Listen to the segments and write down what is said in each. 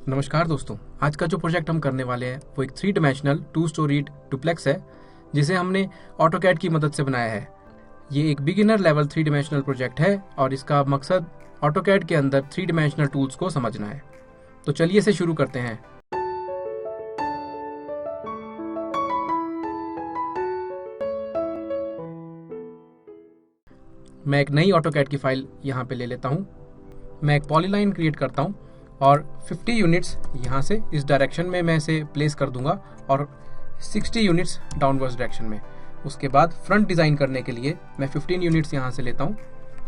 नमस्कार दोस्तों, आज का जो प्रोजेक्ट हम करने वाले हैं वो एक 3 डायमेंशनल 2 स्टोरीड डुप्लेक्स है जिसे हमने ऑटोकैड की मदद से बनाया है। ये एक बिगिनर लेवल 3 डायमेंशनल प्रोजेक्ट है और इसका मकसद ऑटोकैड के अंदर 3 डायमेंशनल टूल्स को समझना है। तो चलिए इसे शुरू करते हैं। मैं एक नई ऑटोकैड की फाइल यहाँ पे ले लेता हूँ। मैं एक पॉलीलाइन क्रिएट करता हूँ और 50 यूनिट्स यहाँ से इस डायरेक्शन में मैं इसे प्लेस कर दूंगा और 60 यूनिट्स डाउनवर्ड्स डायरेक्शन में। उसके बाद फ्रंट डिज़ाइन करने के लिए मैं 15 यूनिट्स यहाँ से लेता हूँ,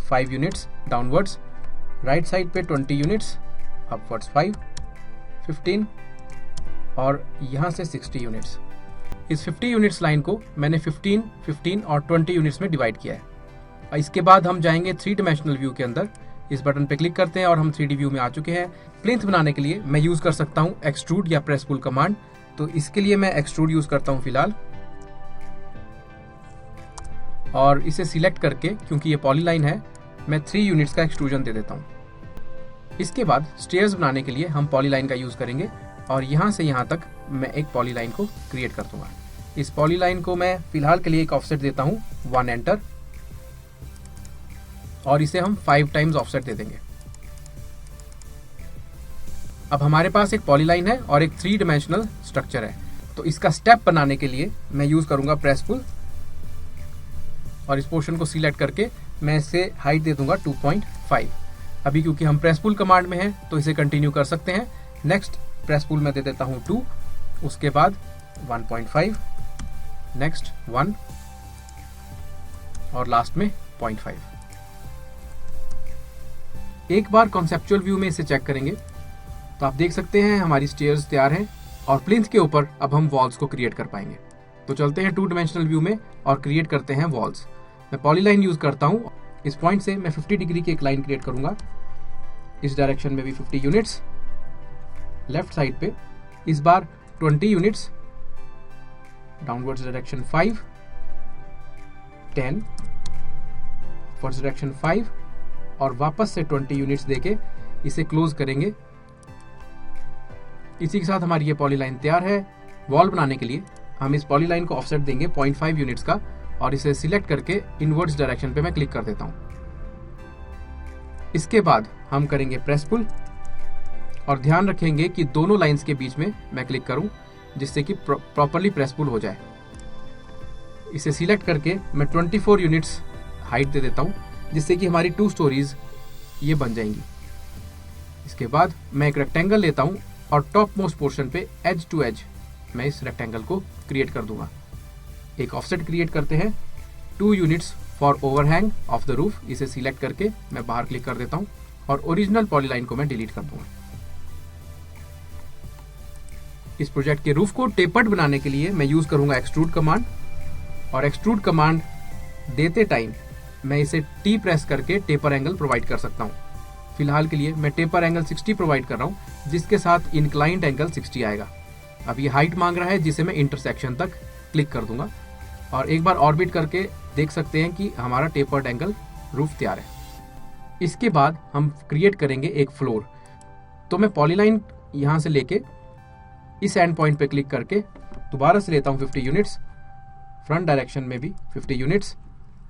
5 यूनिट्स डाउनवर्ड्स, राइट साइड पे 20 यूनिट्स, अपवर्ड्स 5, 15 और यहाँ से 60 यूनिट्स। इस 50 यूनिट्स लाइन को मैंने 15, 15 और 20 यूनिट्स में डिवाइड किया है। इसके बाद हम जाएंगे 3 डायमेंशनल व्यू के अंदर। इस बटन पे क्लिक करते हैं और हम 3D व्यू में आ चुके हैं। प्लिंथ बनाने के लिए मैं यूज कर सकता हूँ एक्सट्रूड या प्रेस पुल कमांड। तो इसके लिए मैं एक्सट्रूड यूज करता हूँ फिलहाल, और इसे सिलेक्ट करके क्योंकि ये पॉलीलाइन है मैं 3 यूनिट्स का एक्सट्रूजन दे देता हूँ। इसके बाद स्टेयर्स बनाने के लिए हम पॉलीलाइन का यूज करेंगे और यहाँ से यहाँ तक मैं एक पॉलीलाइन को क्रिएट कर दूंगा। इस पॉलीलाइन को मैं फिलहाल के लिए एक ऑफसेट देता हूँ 1 एंटर, और इसे हम 5 टाइम्स ऑफसेट दे देंगे। अब हमारे पास एक पॉलीलाइन है और एक 3 डायमेंशनल स्ट्रक्चर है। तो इसका स्टेप बनाने के लिए मैं यूज करूंगा प्रेस पुल, और इस पोर्शन को सिलेक्ट करके मैं इसे हाइट दे दूंगा 2.5। अभी क्योंकि हम प्रेस पुल कमांड में हैं तो इसे कंटिन्यू कर सकते हैं। नेक्स्ट प्रेस पुल में दे देता हूं 2, उसके बाद 1.5, नेक्स्ट 1 और लास्ट में 0.5। एक बार कॉन्सेप्चुअल व्यू में इसे चेक करेंगे तो आप देख सकते हैं हमारी स्टेयर्स तैयार हैं और प्लिंथ के ऊपर अब हम वॉल्स को क्रिएट कर पाएंगे। तो चलते हैं 2 डायमेंशनल व्यू में और क्रिएट करते हैं वॉल्स। मैं पॉलीलाइन यूज करता हूं। इस पॉइंट से मैं 50 डिग्री की एक लाइन क्रिएट करूंगा, इस डायरेक्शन में भी 50 यूनिट्स, लेफ्ट साइड पे इस बार 20 units, downwards direction 5, 10, first direction 5 और वापस से 20 यूनिट्स देके इसे क्लोज करेंगे। इसी के साथ हमारी ये पॉलीलाइन तैयार है। वॉल बनाने के लिए हम इस पॉलीलाइन को ऑफसेट देंगे 0.5 यूनिट्स का और इसे सिलेक्ट करके इनवर्ड्स डायरेक्शन पे मैं क्लिक कर देता हूं। इसके बाद हम करेंगे प्रेस पुल और ध्यान रखेंगे कि दोनों लाइंस के बीच में मैं क्लिक करूं जिससे कि प्रॉपर्ली प्रेस पुल हो जाए। इसे सिलेक्ट करके मैं 24 यूनिट्स हाइट दे देता हूं जिससे कि हमारी 2 स्टोरीज ये बन जाएंगी। इसके बाद मैं एक रेक्टेंगल लेता हूं और टॉप मोस्ट पोर्शन पे एज टू एज मैं इस रेक्टेंगल को क्रिएट कर दूंगा। एक ऑफसेट क्रिएट करते हैं 2 units for overhang of the roof. इसे सिलेक्ट करके मैं बाहर क्लिक कर देता हूं और ओरिजिनल पॉलीलाइन को मैं डिलीट कर दूंगा। इस प्रोजेक्ट के रूफ को टेपर्ड बनाने के लिए मैं यूज करूंगा एक्सट्रूड कमांड, और एक्सट्रूड कमांड देते टाइम मैं इसे टी प्रेस करके टेपर एंगल प्रोवाइड कर सकता हूं। फिलहाल के लिए मैं टेपर एंगल 60 प्रोवाइड कर रहा हूं जिसके साथ इंक्लाइंड एंगल 60 आएगा। अब ये हाइट मांग रहा है जिसे मैं इंटरसेक्शन तक क्लिक कर दूंगा और एक बार ऑर्बिट करके देख सकते हैं कि हमारा टेपर्ड एंगल रूफ तैयार है। इसके बाद हम क्रिएट करेंगे एक फ्लोर। तो मैं पॉलीलाइन यहां से लेके इस एंड पॉइंट पे क्लिक करके दोबारा से लेता हूं 50 यूनिट्स, फ्रंट डायरेक्शन में भी 50 यूनिट्स,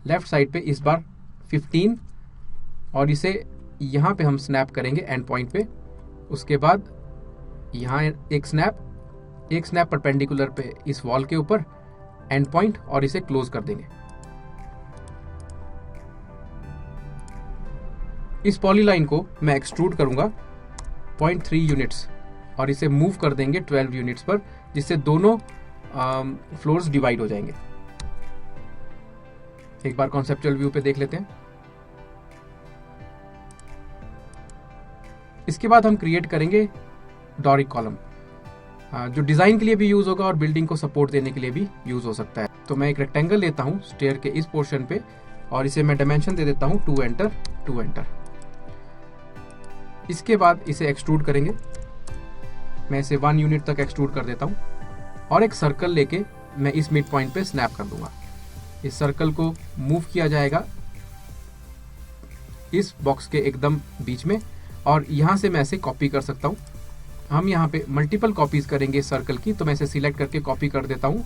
लेफ्ट साइड पे इस बार 15 और इसे यहाँ पे हम स्नैप करेंगे एंड पॉइंट पे। उसके बाद यहाँ एक स्नैप परपेंडिकुलर पे इस वॉल के ऊपर एंड पॉइंट और इसे क्लोज कर देंगे। इस पॉलीलाइन को मैं एक्सट्रूड करूंगा 0.3 यूनिट्स और इसे मूव कर देंगे 12 यूनिट्स पर जिससे दोनों फ्लोर्स डिवाइड हो जाएंगे। एक बार कॉन्सेप्चुअल व्यू पे देख लेते हैं। इसके बाद हम क्रिएट करेंगे डोरिक कॉलम जो डिजाइन के लिए भी यूज होगा और बिल्डिंग को सपोर्ट देने के लिए भी यूज हो सकता है। तो मैं एक रेक्टेंगल लेता हूं स्टेयर के इस पोर्शन पे और इसे मैं डायमेंशन दे देता हूं 2 एंटर, 2 एंटर। इसके बाद इसे एक्सट्रूड करेंगे। मैं इसे 1 यूनिट तक एक्सट्रूड कर देता हूं और एक सर्कल लेके मैं इस मिड पॉइंट पे स्नैप कर दूंगा। इस सर्कल को मूव किया जाएगा इस बॉक्स के एकदम बीच में और यहां से मैं इसे कॉपी कर सकता हूं हम यहाँ पे मल्टीपल कॉपीज करेंगे इस सर्कल की, तो मैं इसे सिलेक्ट करके कॉपी कर देता हूँ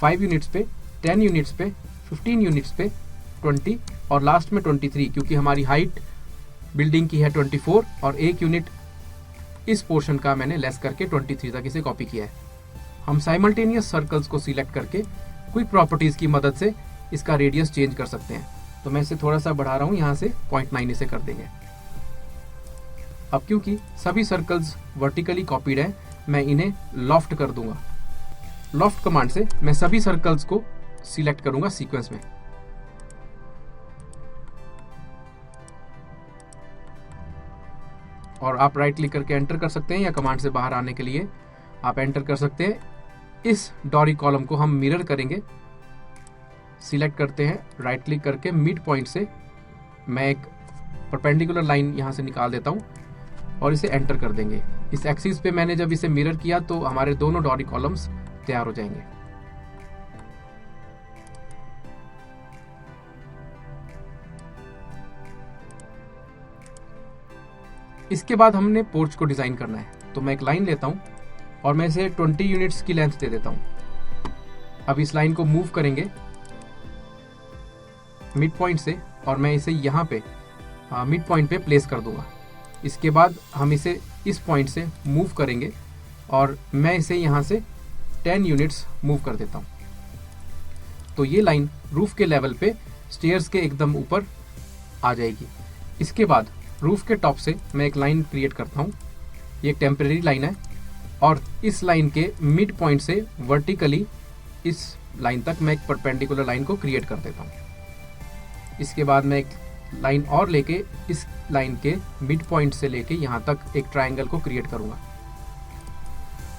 5 यूनिट्स पे, 10 यूनिट्स पे, 15 यूनिट्स पे, 20 और लास्ट में 23, क्योंकि हमारी हाइट बिल्डिंग की है 24 और 1 यूनिट इस पोर्शन का मैंने लेस करके 23 तक इसे कॉपी किया है। हम साइमल्टेनियस सर्कल्स को सिलेक्ट करके क्विक प्रॉपर्टीज की मदद से इसका रेडियस चेंज कर सकते हैं। तो मैं इसे थोड़ा सा बढ़ा रहा हूँ, यहाँ से 0.9 इसे कर देंगे। अब क्योंकि सभी सर्कल्स वर्टिकली कॉपीड हैं, मैं इन्हें लॉफ्ट कर दूंगा। लॉफ्ट कमांड से मैं सभी सर्कल्स को सिलेक्ट करूंगा सीक्वेंस में। और आप राइट क्लिक करके एंटर कर सकते हैं, या कमांड से बाहर आने के लिए आप एंटर कर सकते हैं। इस डॉरी कॉलम को हम मिरर करेंगे। सिलेक्ट करते हैं, राइट क्लिक करके मिड पॉइंट से मैं एक परपेंडिकुलर लाइन यहां से निकाल देता हूं और इसे एंटर कर देंगे। इस एक्सिस पे मैंने जब इसे मिरर किया तो हमारे दोनों डॉरी कॉलम्स तैयार हो जाएंगे। इसके बाद हमने पोर्च को डिजाइन करना है, तो मैं एक लाइन लेता हूं और मैं इसे 20 यूनिट्स की लेंथ दे देता हूं। अब इस लाइन को मूव करेंगे मिड पॉइंट से और मैं इसे यहाँ पे मिड पॉइंट पे प्लेस कर दूंगा। इसके बाद हम इसे इस पॉइंट से मूव करेंगे और मैं इसे यहाँ से 10 यूनिट्स मूव कर देता हूँ। तो ये लाइन रूफ के लेवल पे स्टेयर्स के एकदम ऊपर आ जाएगी। इसके बाद रूफ के टॉप से मैं एक लाइन क्रिएट करता हूँ। ये एक टेम्परेरी लाइन है और इस लाइन के मिड पॉइंट से वर्टिकली इस लाइन तक मैं एक परपेंडिकुलर लाइन को क्रिएट कर देता हूँ। इसके बाद मैं एक लाइन और लेके इस लाइन के मिड पॉइंट से लेके यहाँ तक एक ट्रायंगल को क्रिएट करूँगा।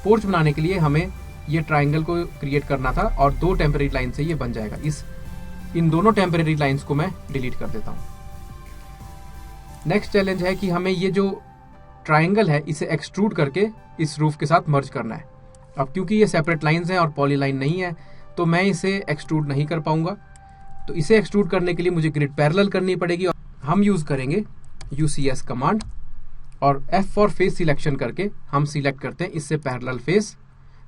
पोर्च बनाने के लिए हमें ये ट्रायंगल को क्रिएट करना था और 2 टेम्परेरी लाइन से ये बन जाएगा। इन दोनों टेम्परेरी लाइंस को मैं डिलीट कर देता हूँ। नेक्स्ट चैलेंज है कि हमें ये जो ट्रायंगल है इसे एक्सट्रूड करके इस रूफ के साथ मर्ज करना है। अब क्योंकि ये सेपरेट लाइंस हैं और पॉली लाइन नहीं है, तो मैं इसे एक्सट्रूड नहीं कर पाऊंगा। तो इसे एक्सट्रूड करने के लिए मुझे ग्रिड पैरेलल करनी पड़ेगी और हम यूज करेंगे UCS कमांड और F फॉर फेस सिलेक्शन करके हम सिलेक्ट करते हैं इससे पैरेलल फेस।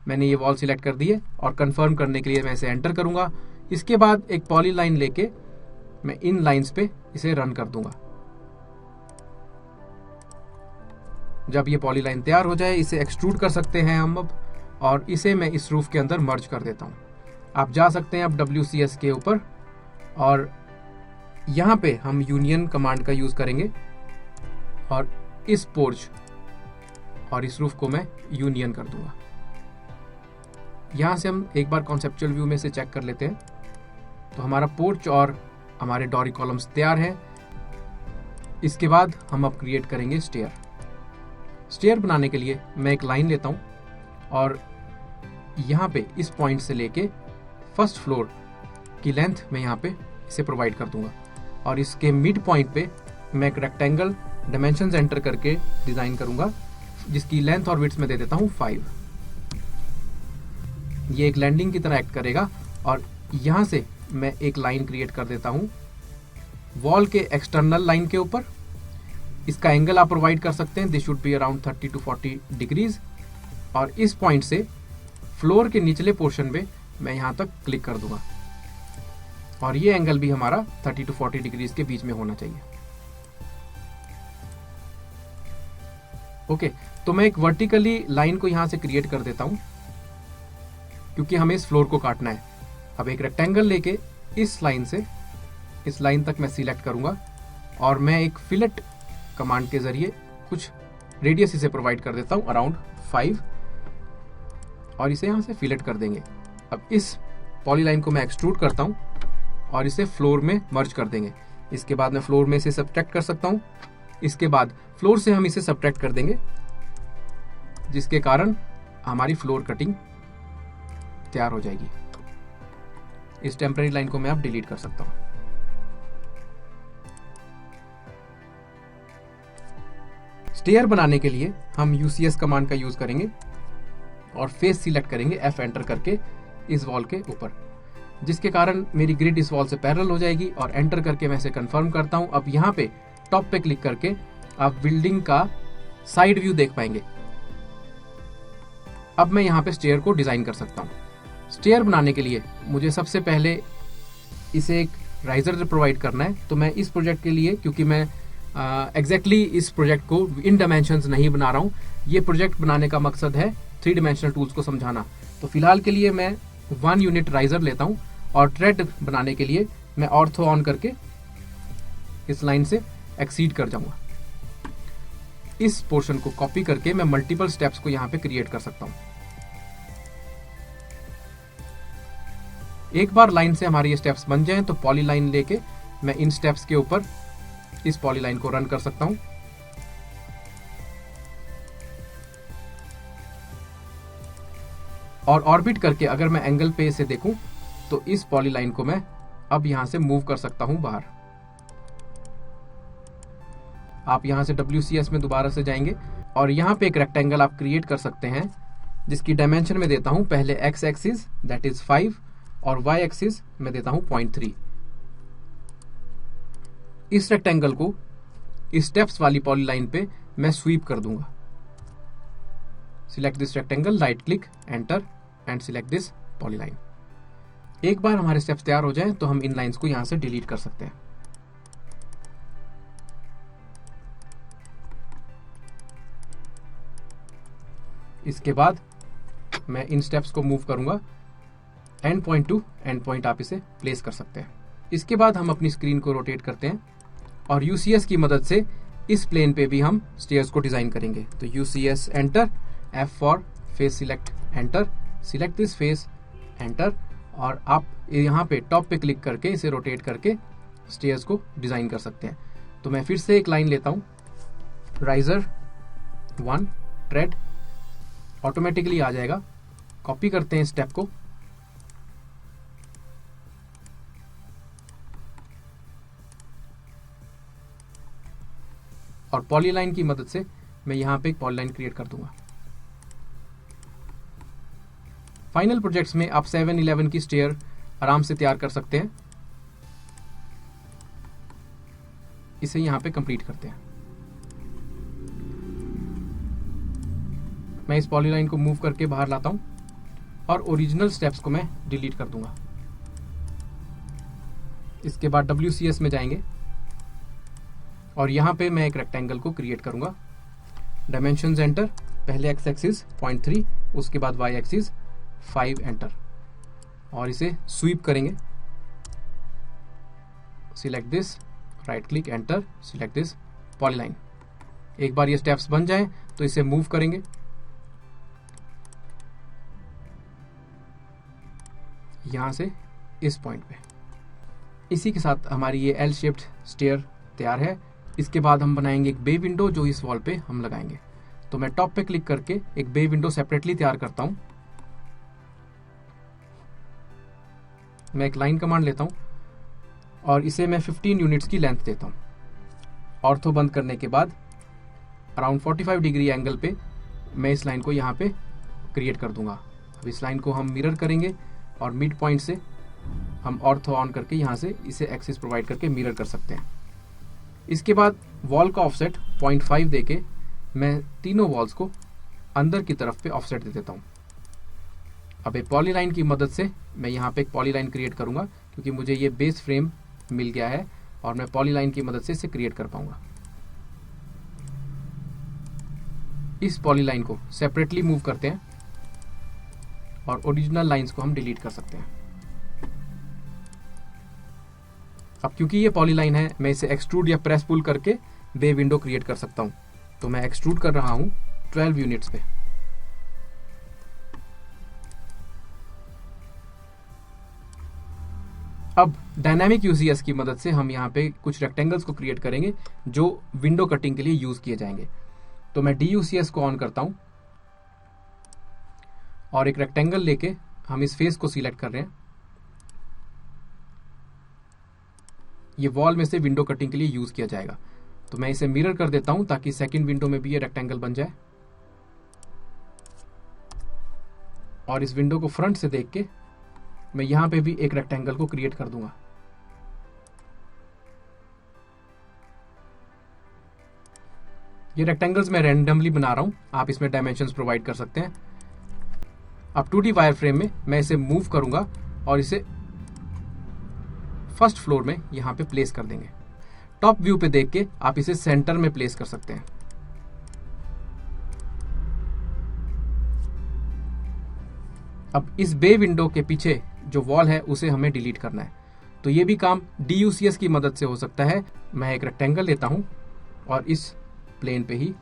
मैंने ये वॉल सिलेक्ट कर दी है और कंफर्म करने के लिए मैं इसे एंटर करूंगा। इसके बाद एक पॉली लाइन लेके मैं इन लाइंस पे इसे रन कर दूंगा। जब ये पॉली लाइन तैयार हो जाए इसे एक्सट्रूड कर सकते हैं हम अब, और इसे मैं इस रूफ के अंदर मर्ज कर देता हूं। आप जा सकते हैं अब WCS के ऊपर और यहाँ पे हम यूनियन कमांड का यूज करेंगे और इस पोर्च और इस रूफ को मैं यूनियन कर दूंगा। यहां से हम एक बार कॉन्सेप्चुअल व्यू में से चेक कर लेते हैं। तो हमारा पोर्च और हमारे डॉरी कॉलम्स तैयार हैं। इसके बाद हम अब क्रिएट करेंगे स्टेयर। स्टेयर बनाने के लिए मैं एक लाइन लेता हूं और यहाँ पे इस पॉइंट से लेके फर्स्ट फ्लोर की लेंथ मैं यहाँ पे इसे प्रोवाइड कर दूंगा और इसके मिड पॉइंट पे मैं एक रेक्टेंगल डायमेंशंस एंटर करके डिजाइन करूंगा जिसकी लेंथ और विड्थ में दे देता हूँ 5। ये एक लैंडिंग की तरह एक्ट करेगा और यहाँ से मैं एक लाइन क्रिएट कर देता हूँ वॉल के एक्सटर्नल लाइन के ऊपर। इसका एंगल आप प्रोवाइड कर सकते हैं, this should be around 30 to 40 degrees. और इस पॉइंट से फ्लोर के निचले पोर्शन में मैं यहाँ तक क्लिक कर दूंगा और ये एंगल भी हमारा 30 to 40 डिग्रीज के बीच में होना चाहिए। ओके, तो मैं एक वर्टिकली लाइन को यहाँ से क्रिएट कर देता हूँ क्योंकि हमें इस फ्लोर को काटना है। अब एक रेक्टेंगल लेके इस लाइन से इस लाइन तक मैं सिलेक्ट करूंगा और मैं एक फिलेट कमांड के जरिए कुछ रेडियस इसे प्रोवाइड कर देता हूं अराउंड 5 और इसे यहां से फिलेट कर देंगे। अब इस पॉली लाइन को मैं एक्सट्रूड करता हूं और इसे फ्लोर में मर्ज कर देंगे। इसके बाद मैं फ्लोर में इसे सब्ट्रैक्ट कर सकता हूं। इसके बाद फ्लोर से हम इसे सब्ट्रैक्ट कर देंगे जिसके कारण हमारी फ्लोर कटिंग तैयार हो जाएगी। इस टेम्परेरी लाइन को मैं अब डिलीट कर सकता हूं। स्टेयर बनाने के लिए हम UCS कमांड का यूज करेंगे और फेस सिलेक्ट करेंगे F एंटर करके इस वॉल के ऊपर, जिसके कारण मेरी ग्रिड इस वॉल से पैरेलल हो जाएगी। और एंटर करके मैं इसे कंफर्म करता हूं। अब यहाँ पे टॉप पे क्लिक करके आप बिल्डिंग का साइड व्यू देख पाएंगे। अब मैं यहाँ पे स्टेयर को डिजाइन कर सकता हूँ। स्टेयर बनाने के लिए मुझे सबसे पहले इसे एक राइजर प्रोवाइड करना है। तो मैं इस प्रोजेक्ट के लिए, क्योंकि मैं एग्जैक्टली इस प्रोजेक्ट को इन डायमेंशंस नहीं बना रहा हूँ, ये प्रोजेक्ट बनाने का मकसद है 3 डायमेंशनल टूल्स को समझाना। तो फिलहाल के लिए मैं 1 यूनिट राइजर लेता हूँ और थ्रेड बनाने के लिए मैं ऑर्थो ऑन करके इस लाइन से एक्सीड कर जाऊंगा। इस पोर्शन को कॉपी करके मैं मल्टीपल स्टेप्स को यहाँ पे क्रिएट कर सकता हूँ। एक बार लाइन से हमारे ये स्टेप्स बन जाएं तो पॉली लाइन लेके मैं इन स्टेप्स के ऊपर इस पॉली लाइन को रन कर सकता हूं। और ऑर्बिट करके अगर मैं एंगल पे इसे देखूं तो इस पॉली लाइन को मैं अब यहां से मूव कर सकता हूं बाहर। आप यहां से WCS में दोबारा से जाएंगे और यहां पे एक रेक्टेंगल आप क्रिएट कर सकते हैं जिसकी डायमेंशन में देता हूं पहले x एक्सिस दैट इज 5 और y एक्सिस में देता हूं 0.3। इस रेक्टेंगल को इस स्टेप्स वाली पॉली लाइन पे मैं स्वीप कर दूंगा। Select this rectangle, right click, enter and select this poly line. एक बार हमारे स्टेप्स तैयार हो जाएं तो हम इन लाइंस को यहां से डिलीट कर सकते हैं। इसके बाद मैं इन स्टेप्स को मूव करूंगा and point two and point, आप इसे प्लेस कर सकते हैं। इसके बाद हम अपनी स्क्रीन को रोटेट करते हैं और UCS की मदद से इस प्लेन पे भी हम स्टेयर्स को डिजाइन करेंगे। तो UCS enter, F for face select, enter, select this face, enter, और आप यहाँ पे टॉप पे क्लिक करके इसे रोटेट करके स्टेयर्स को डिजाइन कर सकते हैं। तो मैं फिर से एक लाइन लेता हूँ, राइजर 1 ट्रेड, ऑटोमेटिकली आ जाएगा। कॉपी करते हैं स्टेप को और पॉली लाइन की मदद से मैं यहां पे एक पॉली लाइन क्रिएट कर दूंगा। फाइनल प्रोजेक्ट्स में आप 7-11 की स्टेयर आराम से तैयार कर सकते हैं। इसे यहां पे कंप्लीट करते हैं। मैं इस पॉली लाइन को मूव करके बाहर लाता हूं और ओरिजिनल स्टेप्स को मैं डिलीट कर दूंगा। इसके बाद WCS में जाएंगे और यहां पे मैं एक रेक्टेंगल को क्रिएट करूंगा। डायमेंशंस एंटर, पहले x एक्सिस 0.3, उसके बाद y एक्सिस 5, एंटर, और इसे स्वीप करेंगे। Select this, right click, enter, select this poly line. एक बार ये स्टेप्स बन जाएं तो इसे मूव करेंगे यहां से इस पॉइंट पे। इसी के साथ हमारी ये L शेप्ड स्टेयर तैयार है। इसके बाद हम बनाएंगे एक बे विंडो जो इस वॉल पे हम लगाएंगे। तो मैं टॉप पे क्लिक करके एक बे विंडो सेपरेटली तैयार करता हूं। मैं एक लाइन कमांड लेता हूं और इसे मैं 15 यूनिट्स की लेंथ देता हूं। ऑर्थो बंद करने के बाद अराउंड 45 डिग्री एंगल पे मैं इस लाइन को यहाँ पे क्रिएट कर दूंगा। अब इस लाइन को हम मिरर करेंगे और मिड पॉइंट से हम ऑर्थो ऑन करके यहाँ से इसे एक्सिस प्रोवाइड करके मिरर कर सकते हैं। इसके बाद वॉल का ऑफसेट 0.5 देके मैं तीनों वॉल्स को अंदर की तरफ पे ऑफसेट दे देता हूँ। अब एक पॉली लाइन की मदद से मैं यहाँ पे एक पॉली लाइन क्रिएट करूंगा क्योंकि मुझे ये बेस फ्रेम मिल गया है और मैं पॉली लाइन की मदद से इसे क्रिएट कर पाऊंगा। इस पॉली लाइन को सेपरेटली मूव करते हैं और ओरिजिनल लाइंस को हम डिलीट कर सकते हैं। अब क्योंकि ये पॉली लाइन है मैं इसे एक्सट्रूड या प्रेस पुल करके बे विंडो क्रिएट कर सकता हूं। तो मैं एक्सट्रूड कर रहा हूं 12 यूनिट्स पे। अब डायनामिक UCS की मदद से हम यहाँ पे कुछ रेक्टेंगल्स को क्रिएट करेंगे जो विंडो कटिंग के लिए यूज किए जाएंगे। तो मैं DUCS को ऑन करता हूं और एक रेक्टेंगल लेके हम इस फेस को सिलेक्ट कर रहे हैं। ये वॉल में से विंडो कटिंग के लिए यूज किया जाएगा। तो मैं इसे मिरर कर देता हूं ताकि सेकंड विंडो में भी ये रेक्टेंगल बन जाए और इस विंडो को फ्रंट से देख के मैं यहां पे भी एक रेक्टेंगल को क्रिएट कर दूंगा। ये रेक्टेंगल्स मैं रैंडमली बना रहा हूं, आप इसमें डायमेंशंस प्रोवाइड कर सकते हैं। अब 2D वायर फ्रेम में मैं इसे मूव करूंगा और इसे फर्स्ट फ्लोर में यहां पे प्लेस कर देंगे। टॉप व्यू पे देख के आप इसे सेंटर में प्लेस कर सकते हैं। अब इस बे विंडो के पीछे जो वॉल है उसे हमें डिलीट करना है, तो ये भी काम DUCS की मदद से हो सकता है। मैं एक रेक्टेंगल लेता हूं और इस प्लेन पे ही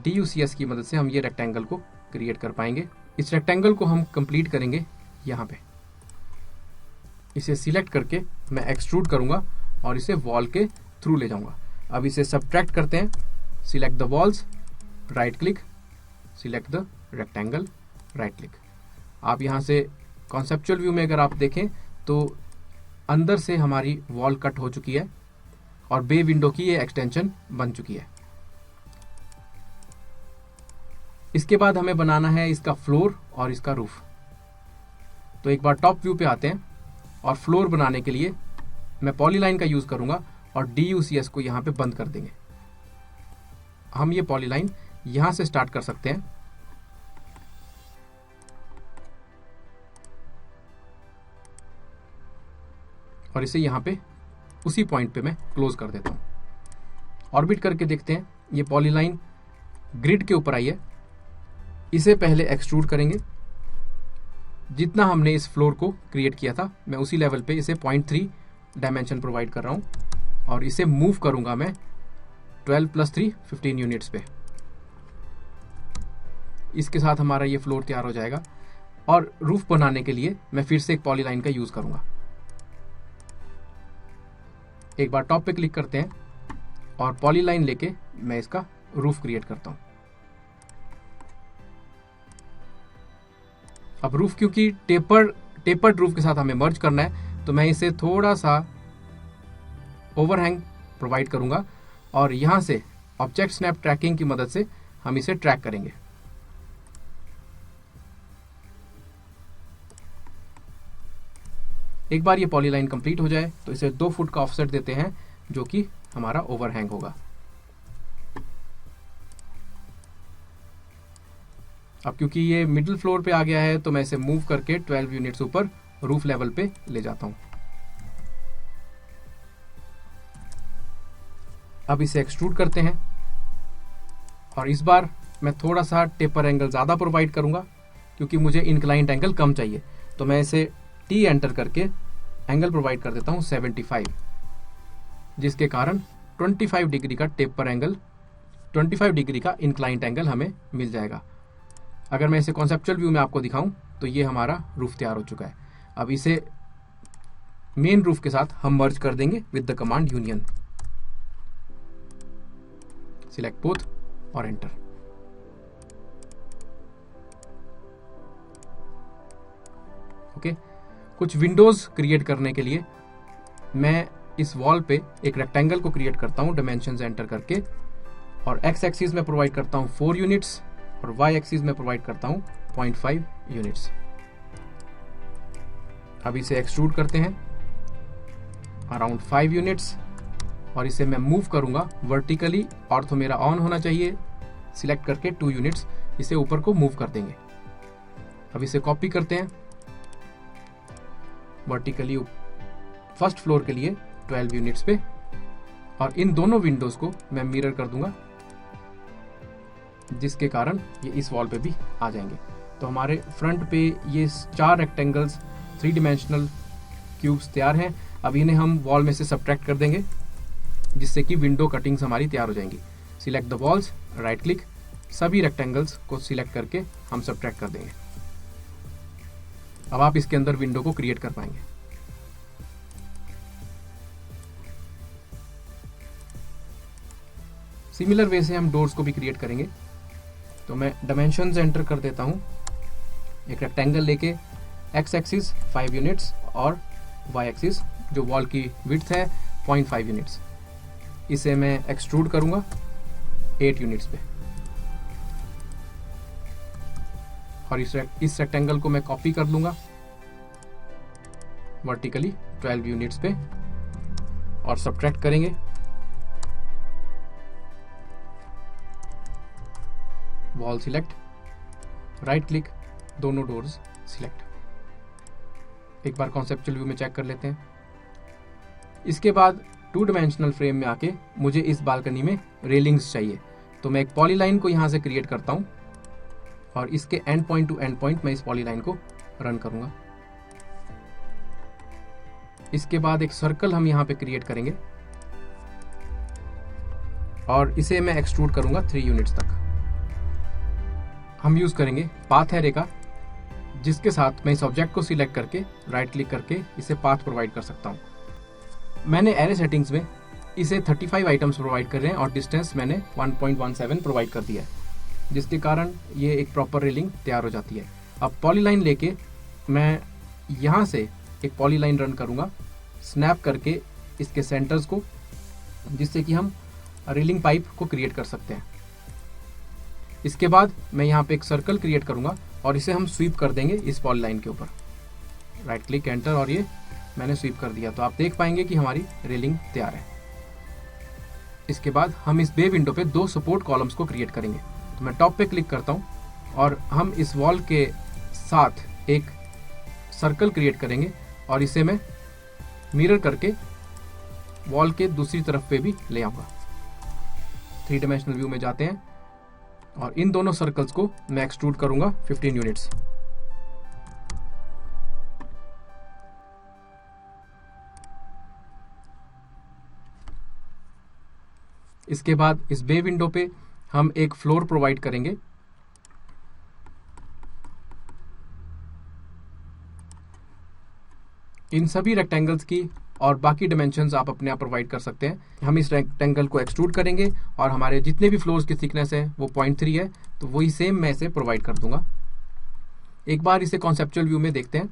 DUCS की मदद से हम ये रेक्टेंगल को क्रिएट कर पाएंगे। इस रेक्टेंगल को हम कंप्लीट करेंगे यहाँ पे। इसे सिलेक्ट करके मैं एक्सट्रूड करूंगा और इसे वॉल के थ्रू ले जाऊंगा। अब इसे सब्ट्रैक्ट करते हैं। Select the walls, right click, select the rectangle, right click. आप यहाँ से कॉन्सेप्चुअल व्यू में अगर आप देखें तो अंदर से हमारी वॉल कट हो चुकी है और बे विंडो की ये एक्सटेंशन बन चुकी है। इसके बाद हमें बनाना है इसका फ्लोर और इसका रूफ। तो एक बार टॉप व्यू पे आते हैं और फ्लोर बनाने के लिए मैं पॉलीलाइन का यूज करूंगा और DUCS को यहां पे बंद कर देंगे। हम ये पॉलीलाइन यहां से स्टार्ट कर सकते हैं और इसे यहां पे उसी पॉइंट पे मैं क्लोज कर देता हूं। ऑर्बिट करके देखते हैं, ये पॉलीलाइन ग्रिड के ऊपर आई है। इसे पहले एक्सट्रूड करेंगे। जितना हमने इस फ्लोर को क्रिएट किया था मैं उसी लेवल पे इसे 0.3 डायमेंशन प्रोवाइड कर रहा हूं और इसे मूव करूंगा मैं 12 + 3 15 यूनिट्स पे। इसके साथ हमारा ये फ्लोर तैयार हो जाएगा। और रूफ बनाने के लिए मैं फिर से एक पॉलीलाइन का यूज करूंगा। एक बार टॉप पे क्लिक करते हैं और पॉलीलाइन लेके मैं इसका रूफ क्रिएट करता हूं। अब रूफ क्योंकि टेपर्ड रूफ के साथ हमें मर्ज करना है तो मैं इसे थोड़ा सा ओवरहैंग प्रोवाइड करूंगा और यहां से ऑब्जेक्ट स्नैप ट्रैकिंग की मदद से हम इसे ट्रैक करेंगे। एक बार ये पॉलीलाइन कंप्लीट हो जाए तो इसे 2 फुट का ऑफसेट देते हैं जो कि हमारा ओवरहैंग होगा। अब क्योंकि ये मिडिल फ्लोर पे आ गया है तो मैं इसे मूव करके 12 यूनिट्स ऊपर रूफ लेवल पे ले जाता हूं। अब इसे एक्सट्रूड करते हैं और इस बार मैं थोड़ा सा टेपर एंगल ज्यादा प्रोवाइड करूंगा क्योंकि मुझे इंक्लाइंट एंगल कम चाहिए। तो मैं इसे T एंटर करके एंगल प्रोवाइड कर देता हूं 75, जिसके कारण 25 डिग्री का टेपर एंगल, 25 डिग्री का इंक्लाइंट एंगल हमें मिल जाएगा। अगर मैं इसे कॉन्सेप्चुअल व्यू में आपको दिखाऊं तो ये हमारा रूफ तैयार हो चुका है। अब इसे मेन रूफ के साथ हम मर्ज कर देंगे with the command union. Select both और एंटर। ओके, कुछ विंडोज क्रिएट करने के लिए मैं इस वॉल पे एक रेक्टेंगल को क्रिएट करता हूं डायमेंशंस एंटर करके और एक्स एक्सिस में प्रोवाइड करता हूं 4 यूनिट्स और वाई एक्सिस में प्रोवाइड करता हूं 0.5 यूनिट्स। अब इसे एक्सट्रूड करते हैं अराउंड 5 यूनिट्स और इसे मैं मूव करूंगा वर्टिकली। ऑर्थो मेरा ऑन होना चाहिए। सिलेक्ट करके 2 यूनिट्स इसे ऊपर को मूव कर देंगे। अब इसे कॉपी करते हैं वर्टिकली फर्स्ट फ्लोर के लिए 12 यूनिट्स पे और इन दोनों विंडोज को मैं मिरर कर दूंगा जिसके कारण ये इस वॉल पे भी आ जाएंगे। तो हमारे फ्रंट पे ये 4 रेक्टेंगल्स 3 डिमेंशनल क्यूब्स तैयार हैं। अब इन्हें हम वॉल में से सब्ट्रैक्ट कर देंगे जिससे कि विंडो कटिंग्स हमारी तैयार हो जाएंगी। Select the walls, right click, सभी रेक्टेंगल्स को सिलेक्ट करके हम सब्ट्रैक्ट कर देंगे। अब आप इसके अंदर विंडो को क्रिएट कर पाएंगे। सिमिलर वे से हम डोर्स को भी क्रिएट करेंगे। तो मैं डायमेंशंस एंटर कर देता हूं। एक रेक्टेंगल लेके एक्स एक्सिस 5 यूनिट्स और वाई एक्सिस जो वॉल की विड्थ है 0.5 यूनिट्स। इसे मैं एक्सट्रूड करूंगा 8 यूनिट्स पे और इस रेक्टेंगल को मैं कॉपी कर लूंगा वर्टिकली 12 यूनिट्स पे और सब्ट्रैक्ट करेंगे। वॉल सिलेक्ट, राइट क्लिक, दोनों डोर्स सिलेक्ट। एक बार कॉन्सेप्चुअल व्यू में चेक कर लेते हैं। इसके बाद 2 डायमेंशनल फ्रेम में आके मुझे इस बालकनी में रेलिंग्स चाहिए, तो मैं एक पॉलीलाइन को यहाँ से क्रिएट करता हूँ और इसके and point two and point मैं इस पॉलीलाइन को रन करूँगा। इसके बाद एक सर्कल हम यहाँ पे क्रिएट करेंगे और इसे मैं एक्सट्रूड करूँगा 3 यूनिट्स तक। हम यूज़ करेंगे पाथ एरे का, जिसके साथ मैं इस ऑब्जेक्ट को सिलेक्ट करके राइट क्लिक करके इसे पाथ प्रोवाइड कर सकता हूँ। मैंने एरे सेटिंग्स में इसे 35 आइटम्स प्रोवाइड कर रहे हैं और डिस्टेंस मैंने 1.17 प्रोवाइड कर दिया है, जिसके कारण ये एक प्रॉपर रेलिंग तैयार हो जाती है। अब पॉलीलाइन लेके मैं यहाँ से एक पॉलीलाइन रन करूँगा स्नैप करके इसके सेंटर्स को, जिससे कि हम रेलिंग पाइप को क्रिएट कर सकते हैं। इसके बाद मैं यहाँ पे एक सर्कल क्रिएट करूँगा और इसे हम स्वीप कर देंगे इस पॉलीलाइन के ऊपर। राइट क्लिक एंटर और ये मैंने स्वीप कर दिया, तो आप देख पाएंगे कि हमारी रेलिंग तैयार है। इसके बाद हम इस बे विंडो पे 2 सपोर्ट कॉलम्स को क्रिएट करेंगे। तो मैं टॉप पे क्लिक करता हूँ और हम इस वॉल के साथ एक सर्कल क्रिएट करेंगे और इसे मैं मिरर करके वॉल के दूसरी तरफ पे भी ले आऊँगा। 3 डायमेंशनल व्यू में जाते हैं और इन दोनों सर्कल्स को मैं एक्सट्रूड करूँगा 15 यूनिट्स। इसके बाद इस बे विंडो पे हम एक फ्लोर प्रोवाइड करेंगे। इन सभी रेक्टेंगल्स की और बाकी डायमेंशंस आप अपने आप प्रोवाइड कर सकते हैं। हम इस रेक्टेंगल को एक्सट्रूड करेंगे और हमारे जितने भी फ्लोर्स की थिकनेस है वो 0.3 है, तो वही सेम मैं इसे प्रोवाइड कर दूंगा। एक बार इसे कॉन्सेप्चुअल व्यू में देखते हैं।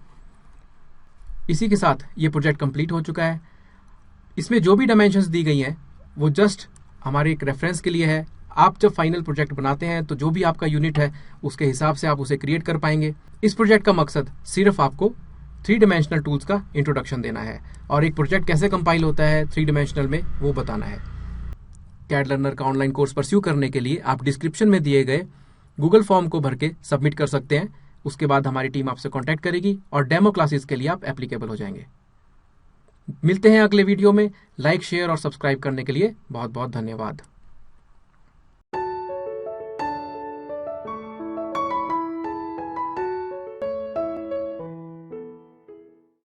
इसी के साथ ये प्रोजेक्ट कंप्लीट हो चुका है। इसमें जो भी डायमेंशंस दी गई हैं वो जस्ट हमारे एक रेफरेंस के लिए है। आप जब फाइनल प्रोजेक्ट बनाते हैं तो जो भी आपका यूनिट है उसके हिसाब से आप उसे क्रिएट कर पाएंगे। इस प्रोजेक्ट का मकसद सिर्फ आपको 3 डायमेंशनल टूल्स का इंट्रोडक्शन देना है और एक प्रोजेक्ट कैसे कंपाइल होता है 3 डायमेंशनल में वो बताना है। कैड लर्नर का ऑनलाइन कोर्स परस्यू करने के लिए आप डिस्क्रिप्शन में दिए गए गूगल फॉर्म को भर के सबमिट कर सकते हैं। उसके बाद हमारी टीम आपसे कॉन्टैक्ट करेगी और डेमो क्लासेस के लिए आप एप्लीकेबल हो जाएंगे। मिलते हैं अगले वीडियो में। लाइक, शेयर और सब्सक्राइब करने के लिए बहुत बहुत धन्यवाद।